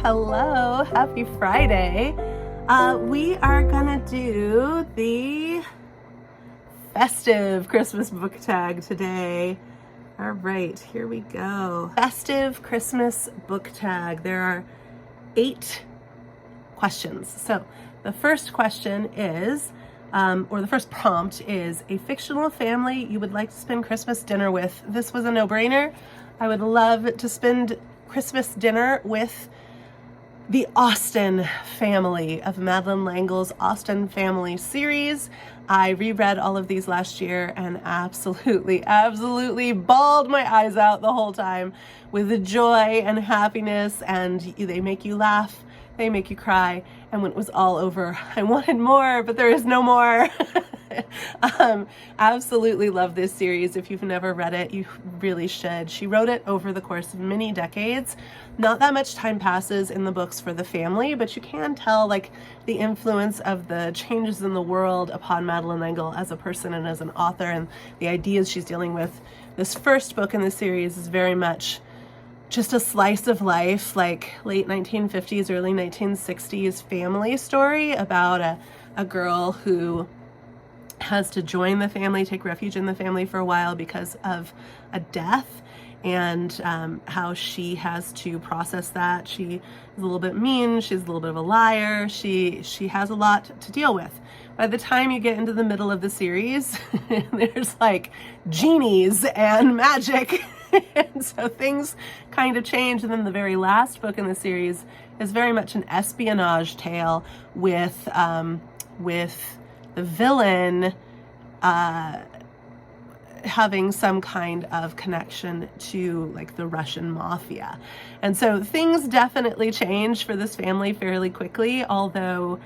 Hello, happy Friday. We are gonna do the Festive Christmas Book Tag today. All right, here we go. Festive Christmas Book Tag. There are 8 questions. So the first question is, or the first prompt is, a fictional family you would like to spend Christmas dinner with. This was a no-brainer. I would love to spend Christmas dinner with the Austen family of Madeleine L'Engle's Austen Family series. I reread all of these last year and absolutely bawled my eyes out the whole time with the joy and happiness, and they make you laugh, they make you cry, and when it was all over, I wanted more, but there is no more. Absolutely love this series. If you've never read it, you really should. She wrote it over the course of many decades. Not that much time passes in the books for the family, but you can tell like the influence of the changes in the world upon Madeleine L'Engle as a person and as an author, and the ideas she's dealing with. This first book in the series is very much just a slice of life, like late 1950s, early 1960s family story about a girl who has to join the family, take refuge in the family for a while because of a death, and how she has to process that. She is a little bit mean, she's a little bit of a liar, she has a lot to deal with. By the time you get into the middle of the series, there's like genies and magic, and so things kind of change. And then the very last book in the series is very much an espionage tale with the villain having some kind of connection to like the Russian mafia. And so things definitely change for this family fairly quickly, although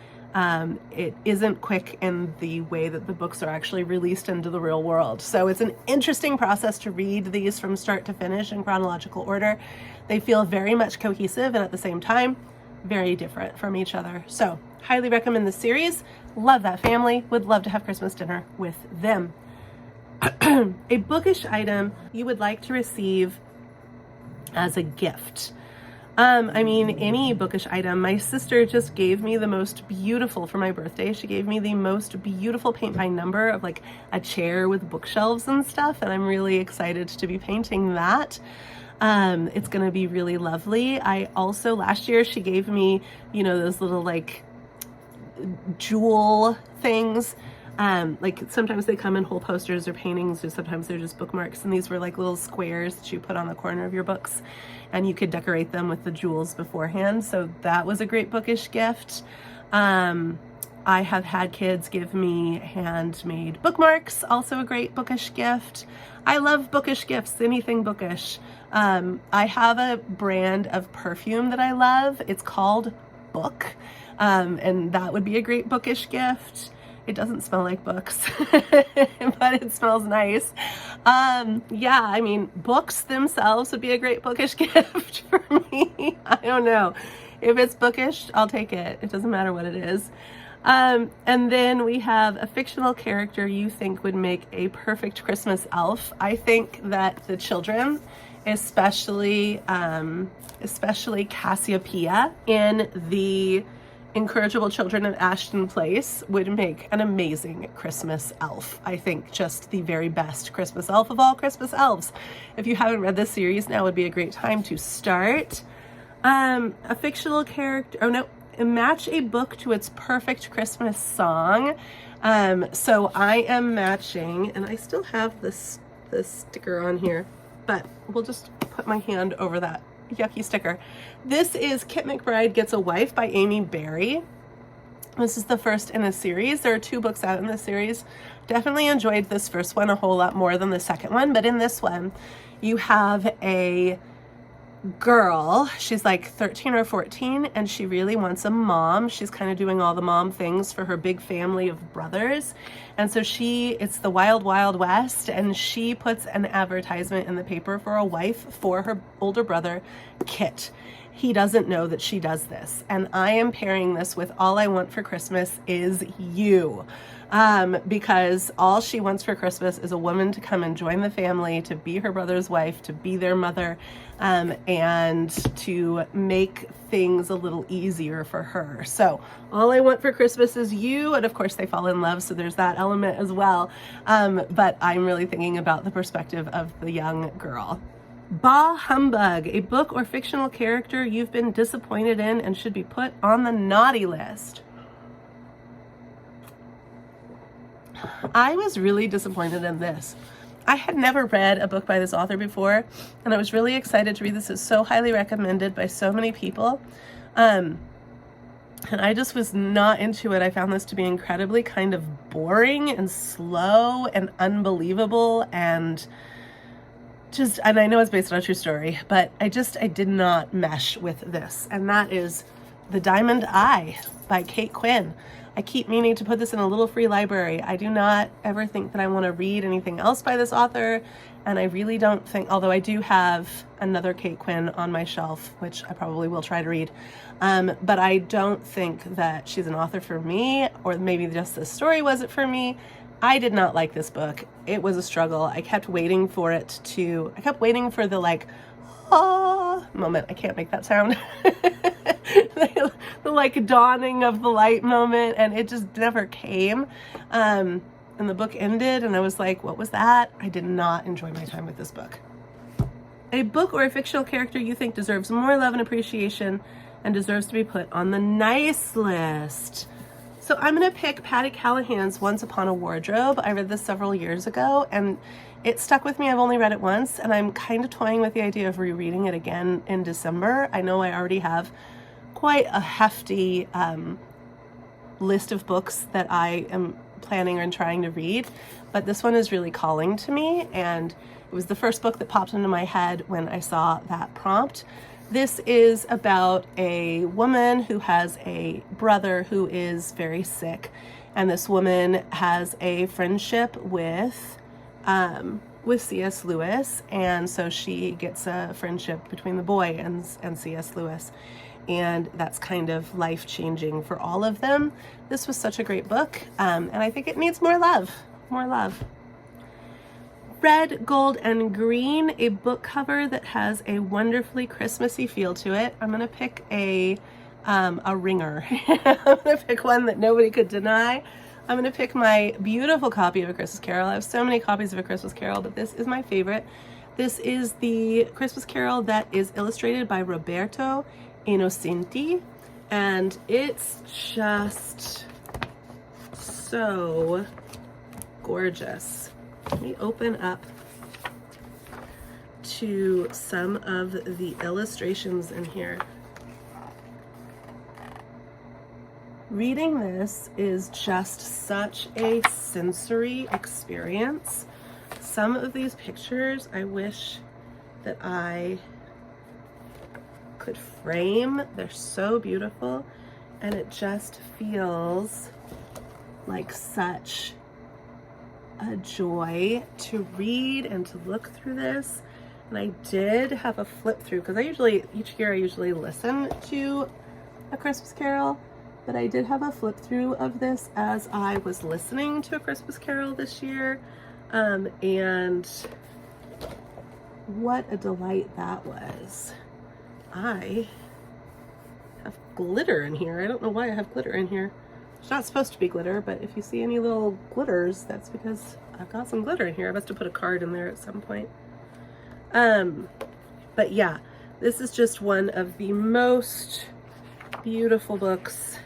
it isn't quick in the way that the books are actually released into the real world. So it's an interesting process to read these from start to finish in chronological order. They feel very much cohesive and at the same time very different from each other. So highly recommend this series. Love that family. Would love to have Christmas dinner with them. A bookish item you would like to receive as a gift. I mean, any bookish item. My sister just gave me the most beautiful for my birthday. She gave me the most beautiful paint by number of like a chair with bookshelves and stuff, and I'm really excited to be painting that. It's gonna be really lovely. I also, last year, she gave me, you know, those little like jewel things. Like sometimes they come in whole posters or paintings, or sometimes they're just bookmarks, and these were like little squares that you put on the corner of your books, and you could decorate them with the jewels beforehand. So that was a great bookish gift. I have had kids give me handmade bookmarks, also a great bookish gift. I love bookish gifts, anything bookish. I have a brand of perfume that I love. It's called Book, and that would be a great bookish gift. It doesn't smell like books, but it smells nice. Yeah, I mean, books themselves would be a great bookish gift for me. I don't know. If it's bookish, I'll take it. It doesn't matter what it is. And then we have a fictional character you think would make a perfect Christmas elf. I think that the children, especially Cassiopeia in the Incorrigible Children of Ashton Place, would make an amazing Christmas elf. I think just the very best Christmas elf of all Christmas elves. If you haven't read this series, now would be a great time to start. A fictional character, oh no, match a book to its perfect Christmas song. So I am matching, and I still have this sticker on here, but we'll just put my hand over that yucky sticker. This is Kit McBride Gets a Wife by Amy Berry. This is the first in a series. There are 2 books out in this series. Definitely enjoyed this first one a whole lot more than the second one, but in this one you have a girl, she's like 13 or 14, and she really wants a mom. She's kind of doing all the mom things for her big family of brothers, and so it's the wild west, and she puts an advertisement in the paper for a wife for her older brother Kit. He doesn't know that she does this, and I am pairing this with All I Want for Christmas Is You. because all she wants for Christmas is a woman to come and join the family, to be her brother's wife, to be their mother, and to make things a little easier for her. So all I want for Christmas is you. And of course they fall in love, so there's that element as well. But I'm really thinking about the perspective of the young girl. Bah Humbug, a book or fictional character you've been disappointed in and should be put on the naughty list. I was really disappointed in this. I had never read a book by this author before, and I was really excited to read this. It's so highly recommended by so many people. And I just was not into it. I found this to be incredibly kind of boring and slow and unbelievable, and I know it's based on a true story, but I did not mesh with this. And that is The Diamond Eye by Kate Quinn. I keep meaning to put this in a little free library. I do not ever think that I want to read anything else by this author. And I really don't think, although I do have another Kate Quinn on my shelf, which I probably will try to read. But I don't think that she's an author for me, or maybe just the story wasn't for me. I did not like this book. It was a struggle. I kept waiting for the like, ah moment. I can't make that sound. the like dawning of the light moment, and it just never came. And the book ended and I was like, what was that? I did not enjoy my time with this book. A book or a fictional character you think deserves more love and appreciation and deserves to be put on the nice list. So I'm going to pick Patty Callahan's Once Upon a Wardrobe. I read this several years ago and it stuck with me. I've only read it once, and I'm kind of toying with the idea of rereading it again in December. I know I already have quite a hefty list of books that I am planning on trying to read, but this one is really calling to me, and it was the first book that popped into my head when I saw that prompt. This is about a woman who has a brother who is very sick, and this woman has a friendship with C.S. Lewis, and so she gets a friendship between the boy and C.S. Lewis, and that's kind of life-changing for all of them. This was such a great book, and I think it needs more love. Red, Gold, and Green, a book cover that has a wonderfully Christmassy feel to it. I'm going to pick a ringer. I'm going to pick one that nobody could deny. I'm going to pick my beautiful copy of A Christmas Carol. I have so many copies of A Christmas Carol, but this is my favorite. This is the Christmas Carol that is illustrated by Roberto Innocenti, and it's just so gorgeous. Let me open up to some of the illustrations in here. Reading this is just such a sensory experience. Some of these pictures I wish that I could frame. They're so beautiful, and it just feels like such a joy to read and to look through this. And I did have a flip through, because each year I usually listen to A Christmas Carol, but I did have a flip through of this as I was listening to A Christmas Carol this year, and what a delight that was. I have glitter in here. I don't know why I have glitter in here. It's not supposed to be glitter, but if you see any little glitters, that's because I've got some glitter in here. I must have put a card in there at some point. But yeah, this is just one of the most beautiful books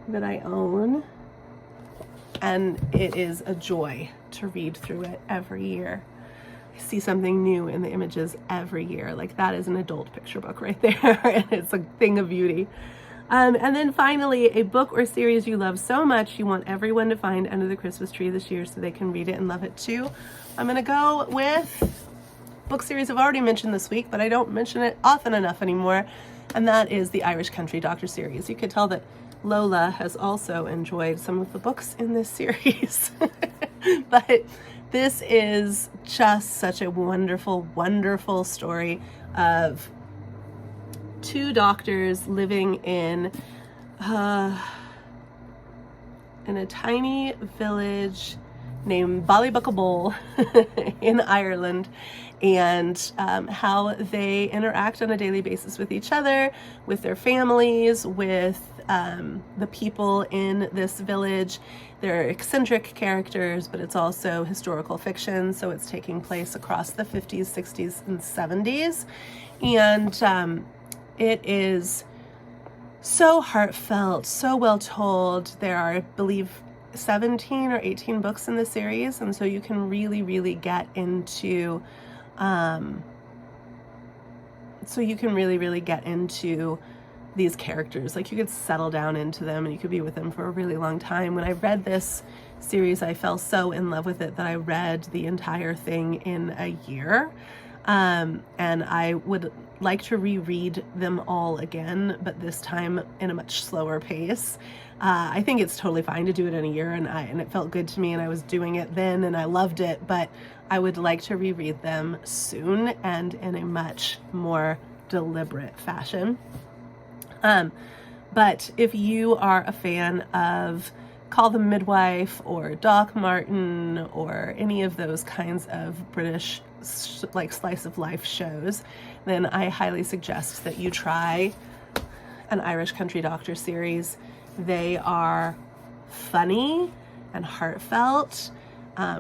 that I own, and it is a joy to read through it every year. I see something new in the images every year. Like, that is an adult picture book right there, and it's a thing of beauty. And then finally, a book or series you love so much you want everyone to find under the Christmas tree this year so they can read it and love it too. I'm going to go with book series I've already mentioned this week, but I don't mention it often enough anymore, and that is the Irish Country Doctor series. You could tell that Lola has also enjoyed some of the books in this series. But this is just such a wonderful, wonderful story of two doctors living in in a tiny village named Ballybuckable in Ireland, and how they interact on a daily basis with each other, with their families, with the people in this village. They're eccentric characters, but it's also historical fiction, so it's taking place across the 50s, 60s, and 70s. And it is so heartfelt, so well told. There are, I believe, 17 or 18 books in the series, and so you can really get into these characters. Like, you could settle down into them and you could be with them for a really long time. When I read this series, I fell so in love with it that I read the entire thing in a year. And I would like to reread them all again, but this time in a much slower pace. I think it's totally fine to do it in a year, and it felt good to me, and I was doing it then and I loved it, but I would like to reread them soon and in a much more deliberate fashion. But if you are a fan of Call the Midwife or Doc Martin or any of those kinds of British like slice of life shows, then I highly suggest that you try an Irish Country Doctor series. They are funny and heartfelt.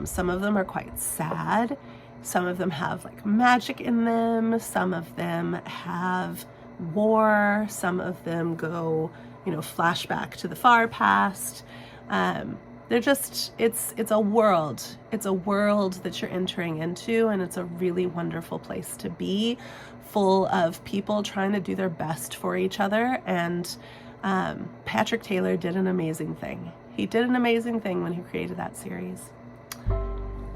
Some of them are quite sad. Some of them have like magic in them. Some of them have war. Some of them go, flashback to the far past. They're just, it's a world. It's a world that you're entering into, and it's a really wonderful place to be, full of people trying to do their best for each other. And Patrick Taylor did an amazing thing. He did an amazing thing when he created that series.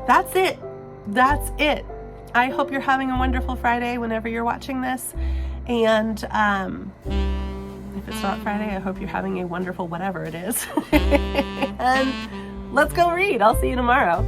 That's it. I hope you're having a wonderful Friday whenever you're watching this. And if it's not Friday, I hope you're having a wonderful whatever it is. And let's go read. I'll see you tomorrow.